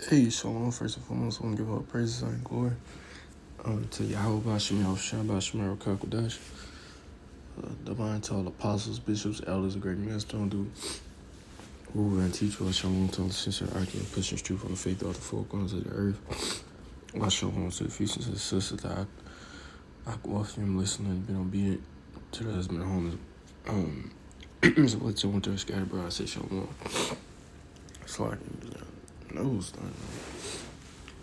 Hey, Shalom. First and foremost, I want to give all praises and glory to Yahweh Bashem, Yahushua Bashem, Kakodash, divine to all apostles, bishops, elders, a great millstone, do rule and teach us Shalom to all the sincere argument, pushing truth on the faith of the four corners of the earth. I Shalom to the feasters and sisters that I walk him listening, been obedient to the husband and home. So let's go into a scattered bro. I say Shalom. It's like nose thing.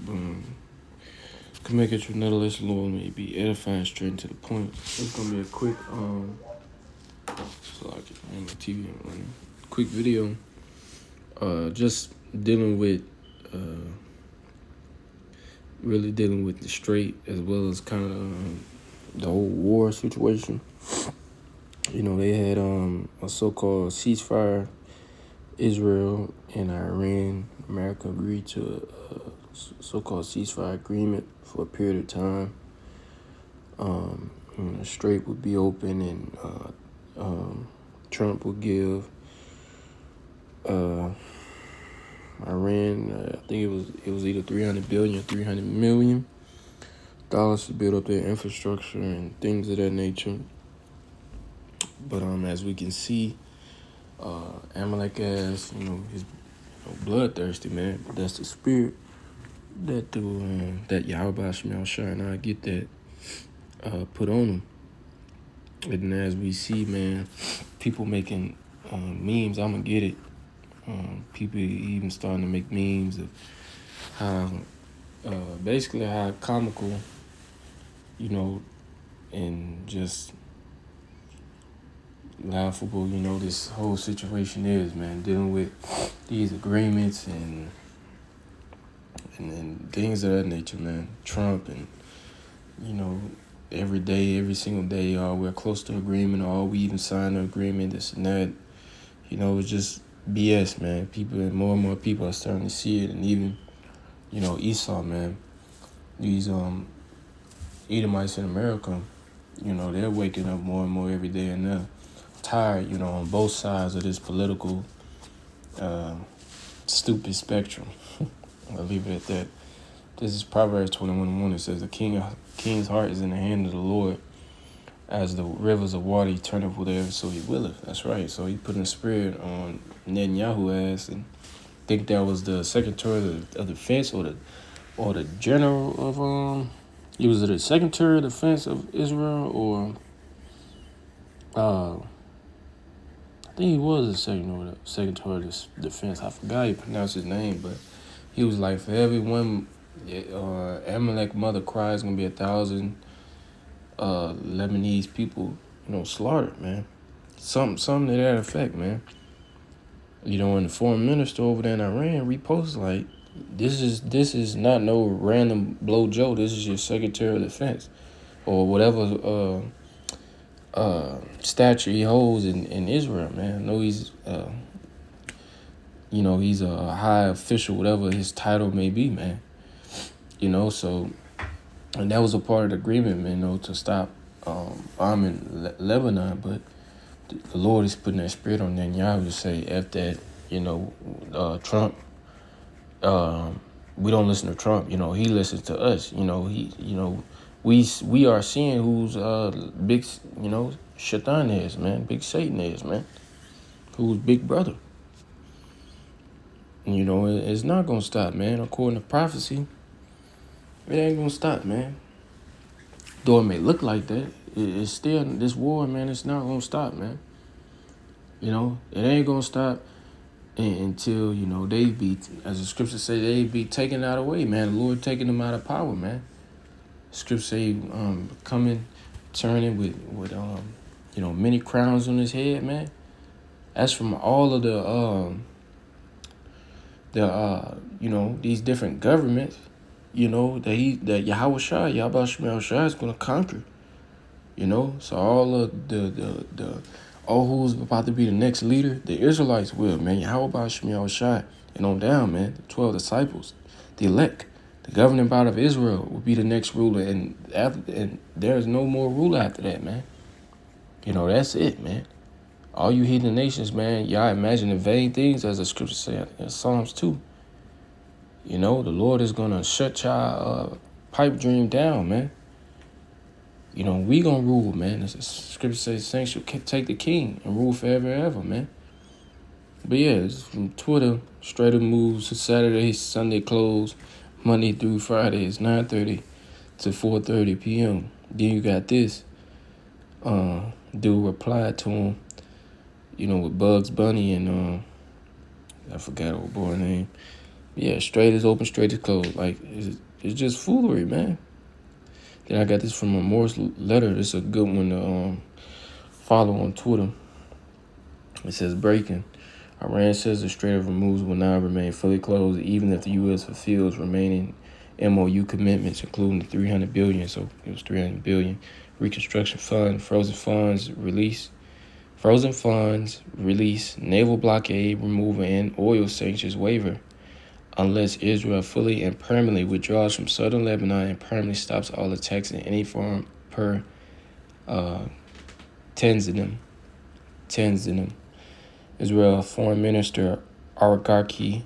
Boom. Can make it another lesson, Lord, may be edifying, straight to the point. It's gonna be a quick so I can my TV running. Quick video. Just dealing with really dealing with the strait as well as kind of the whole war situation. You know, they had a so-called ceasefire. Israel and Iran, America agreed to a so-called ceasefire agreement for a period of time. The strait would be open, and Trump would give Iran, I think it was either $300 billion or $300 million to build up their infrastructure and things of that nature. But as we can see, Amalek ass, he's bloodthirsty, man. But that's the spirit that that Yahweh Shemel Shai and I get that put on him. And as we see, man, people making memes, I'm gonna get it. People even starting to make memes of how basically how comical, and just laughable, this whole situation is, man, dealing with these agreements and things of that nature, man. Trump and, every single day, we're close to agreement, or we even signed an agreement, this and that. It's just BS, man. People and more people are starting to see it, and even, Esau, man. These Edomites in America, they're waking up more and more every day, and they're tired, on both sides of this political stupid spectrum. I'll leave it at that. This is Proverbs 21:1. It says, "The king's heart is in the hand of the Lord, as the rivers of water he turneth whithersoever so he willeth." That's right. So he put a spirit on Netanyahu ass, and I think that was the Secretary of Defense or the General of he was the Secretary of Defense of Israel, or I think he was the Secretary of Defense. I forgot how you pronounce his name, but he was like, for every one Amalek mother cries, gonna be 1,000 Lebanese people, slaughtered, man. Something to that effect, man. And the foreign minister over there in Iran reposted like, this is not no random blow Joe. This is your Secretary of Defense, or whatever stature he holds in Israel, man. I know he's he's a high official, whatever his title may be, man. So, and that was a part of the agreement, man, to stop bombing Lebanon. But the Lord is putting that spirit on Netanyahu to say, F that, Trump, we don't listen to Trump, he listens to us. We are seeing who's big, Shaitan is, man, big Satan is, man, who's big brother. It's not going to stop, man. According to prophecy, it ain't going to stop, man. Though it may look like that, it's still, this war, man, it's not going to stop, man. It ain't going to stop until, they be, as the scriptures say, they be taken out of the way, man. The Lord taking them out of power, man. Scripture say, coming, turning with many crowns on his head, man. That's from all of these different governments, that Yahweh Shai, Yahweh Shemel Shai is gonna conquer. So all of all who's about to be the next leader, the Israelites will, man. Yahweh Shemel Shai, and on down, man. The 12 disciples, the elect. The governing body of Israel will be the next ruler, and there's no more ruler after that, man. That's it, man. All you heathen nations, man, y'all imagine the vain things, as the scripture said in Psalms 2. The Lord is going to shut y'all pipe dream down, man. We going to rule, man. The scripture says saints shall take the king and rule forever and ever, man. But yeah, it's from Twitter, straight up moves to Saturday, Sunday close, Monday through Friday is 9:30 to 4:30 p.m. Then you got this. Dude replied to him, with Bugs Bunny and I forgot old boy name. Yeah, straight is open, straight is closed. Like it's just foolery, man. Then I got this from a Morse letter. It's a good one to follow on Twitter. It says breaking. Iran says the Strait of Hormuz will now remain fully closed even if the U.S. fulfills remaining MOU commitments, including the $300 billion. So it was $300 billion reconstruction fund, frozen funds release, naval blockade removal, and oil sanctions waiver, unless Israel fully and permanently withdraws from southern Lebanon and permanently stops all attacks in any form per Tanzania. Israel Foreign Minister Argaki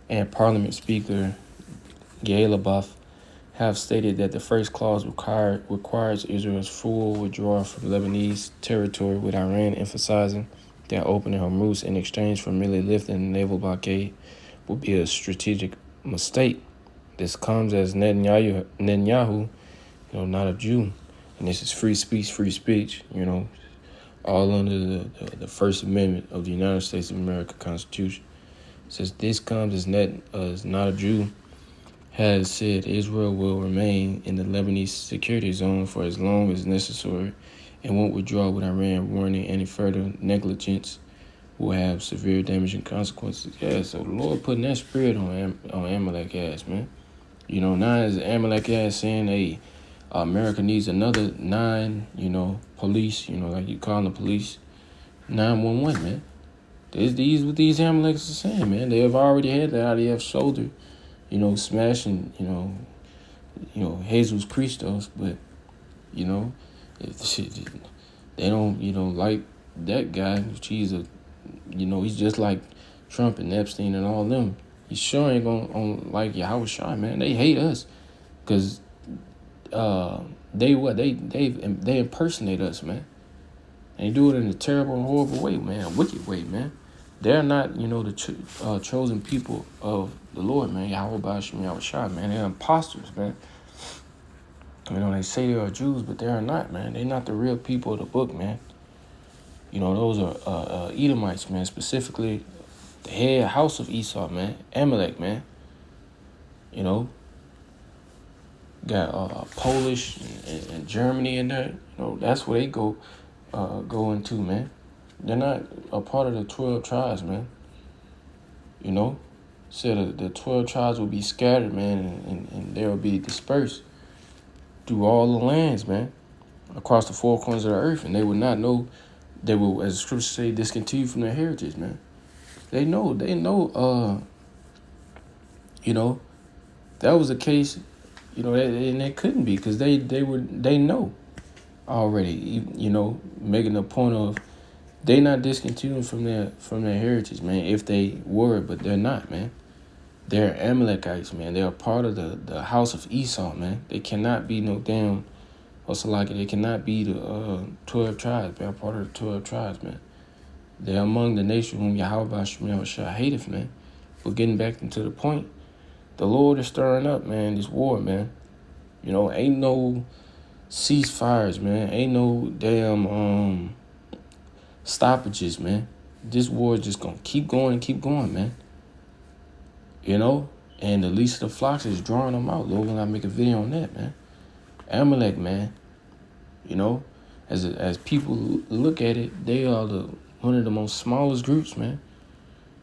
and Parliament Speaker Yair Lapid have stated that the first clause requires Israel's full withdrawal from Lebanese territory, with Iran emphasizing that opening Hormuz in exchange for merely lifting the naval blockade would be a strategic mistake. This comes as Netanyahu, not a Jew, and this is free speech, all under the First Amendment of the United States of America Constitution. It says this comes as not a Jew has said Israel will remain in the Lebanese security zone for as long as necessary and won't withdraw with Iran, warning any further negligence will have severe damaging consequences. Yeah, so the Lord putting that spirit on Amalek ass, man. Now is Amalek ass saying, hey, America needs another 9, police, like you call the police, 911, man. These what these Amaleks are saying, man. They have already had the IDF shoulder, smashing, Jesus Christos, but, they don't, like that guy. He's he's just like Trump and Epstein and all them. He sure ain't gonna like Yahweh Shai, man. They hate us because they impersonate us, man. And they do it in a terrible and horrible way, man. A wicked way, man. They're not, the chosen people of the Lord, man. Yahweh Bashim Yahweh Shai, man. They're imposters, man. They say they are Jews, but they are not, man. They're not the real people of the book, man. Those are Edomites, man. Specifically, the head house of Esau, man. Amalek, man. Got Polish and Germany in there. That's where they go into, man. They're not a part of the 12 tribes, man. Said the 12 tribes will be scattered, man, and they will be dispersed through all the lands, man, across the four corners of the earth, and they will not know. They will, as the scriptures say, discontinue from their heritage, man. They know. That was the case. And they couldn't be because they know already. Making a point of they not discontinuing from their heritage, man. If they were, but they're not, man. They're Amalekites, man. They're a part of the house of Esau, man. They cannot be no damn. They cannot be the 12 tribes. They're a part of the 12 tribes, man. They're among the nation whom Yahweh Shah hateth, man. But getting back into the point, the Lord is stirring up, man, this war, man. Ain't no ceasefires, man. Ain't no damn stoppages, man. This war is just gonna keep going, man. And the least of the flocks is drawing them out. Lord, when I make a video on that, man. Amalek, man. As people look at it, they are one of the most smallest groups, man.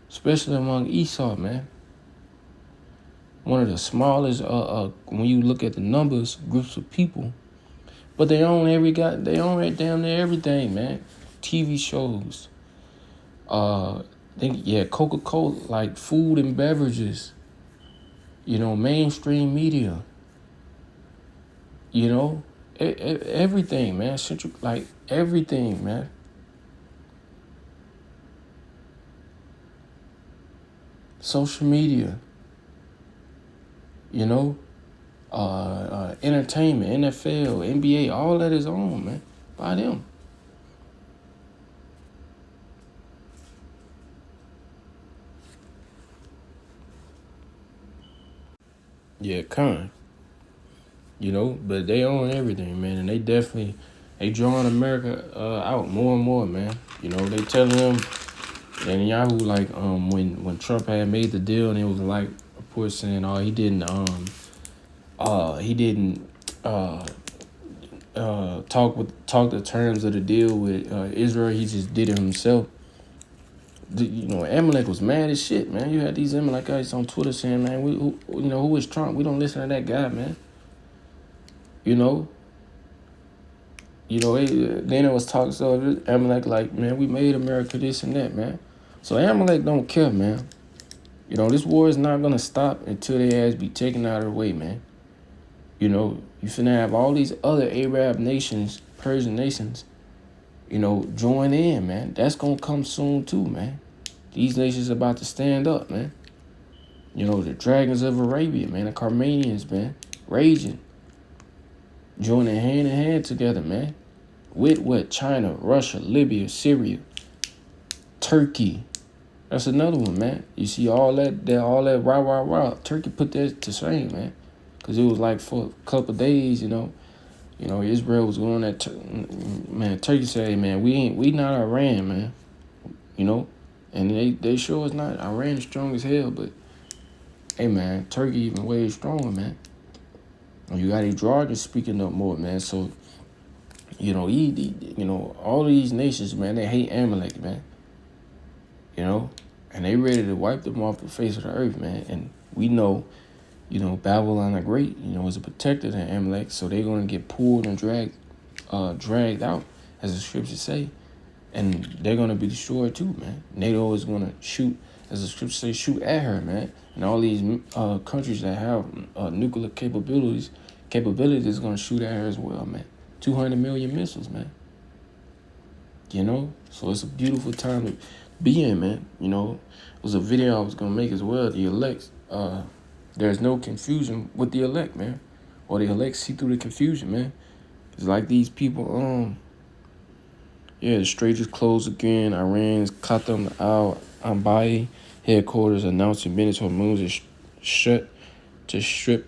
Especially among Esau, man. One of the smallest, when you look at the numbers, groups of people. But they own damn near everything, man. TV shows. Coca-Cola, like food and beverages. Mainstream media. Everything, man. Everything, man. Social media. You know, entertainment, NFL, NBA, all that is owned, man, by them. Yeah, you know, but they own everything, man, and they drawing America out more and more, man. You know, they telling them and Yahoo like when Trump had made the deal and it was like reports saying he didn't talk the terms of the deal with Israel. He just did it himself. You know, Amalek was mad as shit, man. You had these Amalekites on Twitter saying, man, who is Trump? We don't listen to that guy, man. You know, then it was talk so Amalek like, man, we made America this and that, man. So Amalek don't care, man. You know, this war is not gonna stop until their ass be taken out of the way, man. You know, you finna have all these other Arab nations, Persian nations, join in, man. That's gonna come soon too, man. These nations about to stand up, man. You know, the dragons of Arabia, man, the Carmanians, man, raging, joining hand in hand together, man. With what? China, Russia, Libya, Syria, Turkey. That's another one, man. You see all that rah, rah, rah. Turkey put that to shame, man. Because it was like for a couple of days, Israel was going at, man, Turkey said, hey, man, we not Iran, man. And they sure is not. Iran is strong as hell, but, hey, man, Turkey even way stronger, man. And you got these dragons speaking up more, man. So, all these nations, man, they hate Amalek, man. And they ready to wipe them off the face of the earth, man. And we know, Babylon the Great, is a protector of Amalek, so they're gonna get pulled and dragged out, as the scriptures say, and they're gonna be destroyed too, man. NATO is gonna shoot, as the scriptures say, shoot at her, man. And all these countries that have nuclear capabilities is gonna shoot at her as well, man. 200 million missiles, man. So it's a beautiful time to be in, man. It was a video I was gonna make as well. The elect, there's no confusion with the elect, man, or the elect see through the confusion, man. It's like these people, the Strait is closed again. Iran's Qatar al-Anbai headquarters announcing minutes Hormuz is shut to ship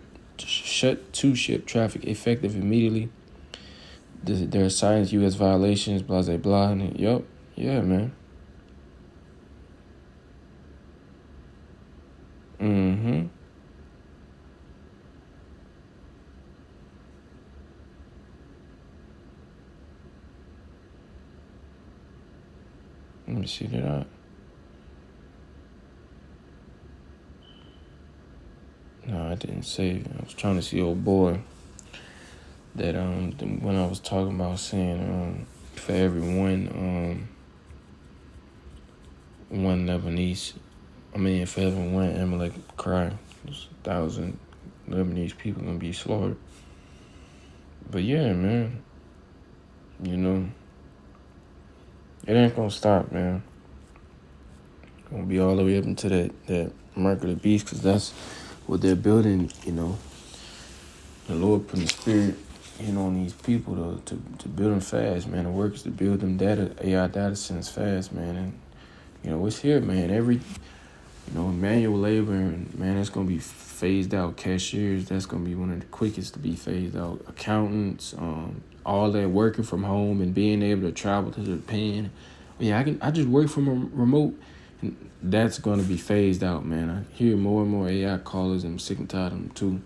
traffic effective immediately. There are signs U.S. violations, blah, blah, blah. And, yup, yeah, man. Mm-hmm. Let me see that out. No, I didn't save it. I was trying to see old boy that when I was talking about saying for every one Lebanese, for every one Amalek cry, there's 1,000 Lebanese people gonna be slaughtered. But yeah, man, it ain't gonna stop, man. It's gonna be all the way up into that mark of the beast, because that's what they're building, The Lord putting the spirit, on these people to build them fast, man. The workers to build them AI data centers fast, man. And, it's here, man. Every, manual labor, and, man, that's going to be phased out. Cashiers, that's going to be one of the quickest to be phased out. Accountants, all that working from home and being able to travel to Japan. Yeah, I just work from a remote, and that's going to be phased out, man. I hear more and more AI callers, and I'm sick and tired of them, too.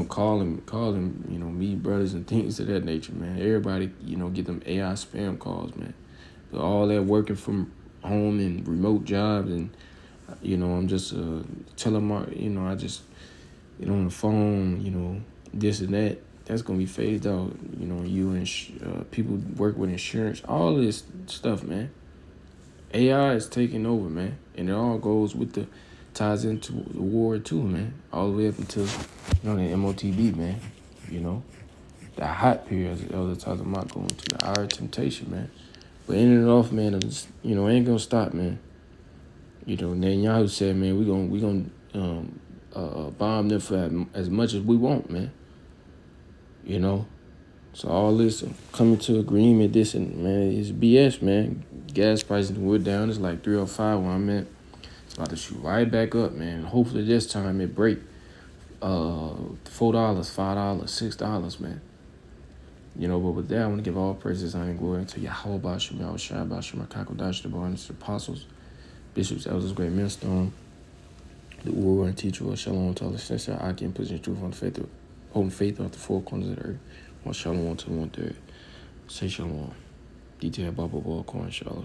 Calling, me brothers and things of that nature, man. Everybody, get them AI spam calls, man. But all that working from home and remote jobs, and, I'm just telemarketing, I just, on the phone, this and that. That's going to be phased out, you and people work with insurance, all this stuff, man. AI is taking over, man. And it all ties into the war too, man. All the way up until, the MOTB, man. The hot period, as the elder talking about, going to the hour of temptation, man. But in and off, man, it's, ain't gonna stop, man. Netanyahu said, man, we gonna bomb them for as much as we want, man. You know? So all this coming to agreement, this and, man, it's BS, man. Gas prices went down. It's like 305 where I'm at. It's about to shoot right back up, man. Hopefully this time it break $4, $5, $6, man. You know, but with that, I want to give all praises, honor, and glory to Yahweh Bashim, Yahweh Shai Bashim, Kakodash, the Barnes, the apostles, bishops, elders, great millstone, the Uru and teacher of Shalom to all the sincere, I can position truth on the faith, holding faith off the four corners of the earth. One Shalom to the 1/3. Say Shalom. Detail Baba Ball Coin, Shalom.